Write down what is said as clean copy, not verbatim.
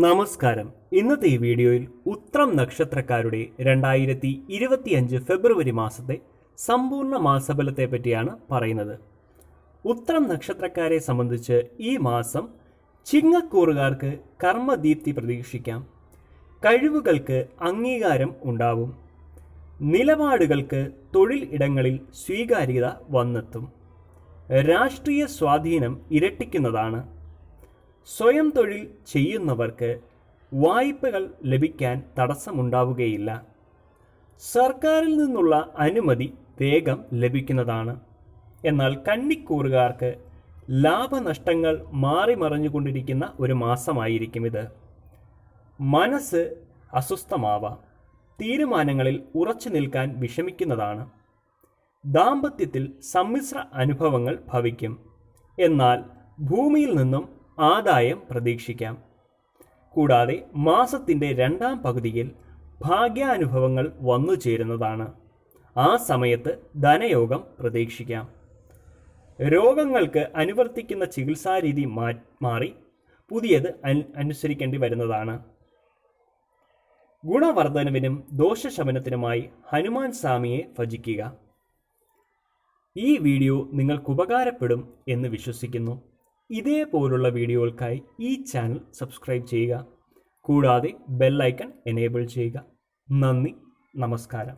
നമസ്കാരം. ഇന്നത്തെ ഈ വീഡിയോയിൽ ഉത്രം നക്ഷത്രക്കാരുടെ 2025 ഫെബ്രുവരി മാസത്തെ സമ്പൂർണ്ണ മാസഫലത്തെ പറ്റിയാണ് പറയുന്നത്. ഉത്രം നക്ഷത്രക്കാരെ സംബന്ധിച്ച് ഈ മാസം ചിങ്ങക്കൂറുകാർക്ക് കർമ്മദീപ്തി പ്രതീക്ഷിക്കാം. കഴിവുകൾക്ക് അംഗീകാരം ഉണ്ടാവും. നിലപാടുകൾക്ക് തൊഴിൽ ഇടങ്ങളിൽ സ്വീകാര്യത വന്നെത്തും. രാഷ്ട്രീയ സ്വാധീനം ഇരട്ടിക്കുന്നതാണ്. സ്വയം തൊഴിൽ ചെയ്യുന്നവർക്ക് വായ്പകൾ ലഭിക്കാൻ തടസ്സമുണ്ടാവുകയില്ല. സർക്കാരിൽ നിന്നുള്ള അനുമതി വേഗം ലഭിക്കുന്നതാണ്. എന്നാൽ കന്നിക്കൂറുകാർക്ക് ലാഭനഷ്ടങ്ങൾ മാറിമറിഞ്ഞുകൊണ്ടിരിക്കുന്ന ഒരു മാസമായിരിക്കും ഇത്. മനസ്സ് അസ്വസ്ഥമാവാം. തീരുമാനങ്ങളിൽ ഉറച്ചു നിൽക്കാൻ വിഷമിക്കുന്നതാണ്. ദാമ്പത്യത്തിൽ സമ്മിശ്ര അനുഭവങ്ങൾ ഭവിക്കും. എന്നാൽ ഭൂമിയിൽ നിന്നും ആദായം പ്രതീക്ഷിക്കാം. കൂടാതെ മാസത്തിൻ്റെ രണ്ടാം പകുതിയിൽ ഭാഗ്യാനുഭവങ്ങൾ വന്നു ചേരുന്നതാണ്. ആ സമയത്ത് ധനയോഗം പ്രതീക്ഷിക്കാം. രോഗങ്ങൾക്ക് അനുവർത്തിക്കുന്ന ചികിത്സാരീതി മാറി പുതിയത് അനുസരിക്കേണ്ടി വരുന്നതാണ്. ഗുണവർദ്ധനവിനും ദോഷശമനത്തിനുമായി ഹനുമാൻ സ്വാമിയെ ഭജിക്കുക. ഈ വീഡിയോ നിങ്ങൾക്ക് ഉപകാരപ്പെടും എന്ന് വിശ്വസിക്കുന്നു. ഇതേപോലുള്ള വീഡിയോകൾക്കായി ഈ ചാനൽ സബ്സ്ക്രൈബ് ചെയ്യുക. കൂടാതെ ബെൽ ഐക്കൺ എനേബിൾ ചെയ്യുക. നന്ദി, നമസ്കാരം.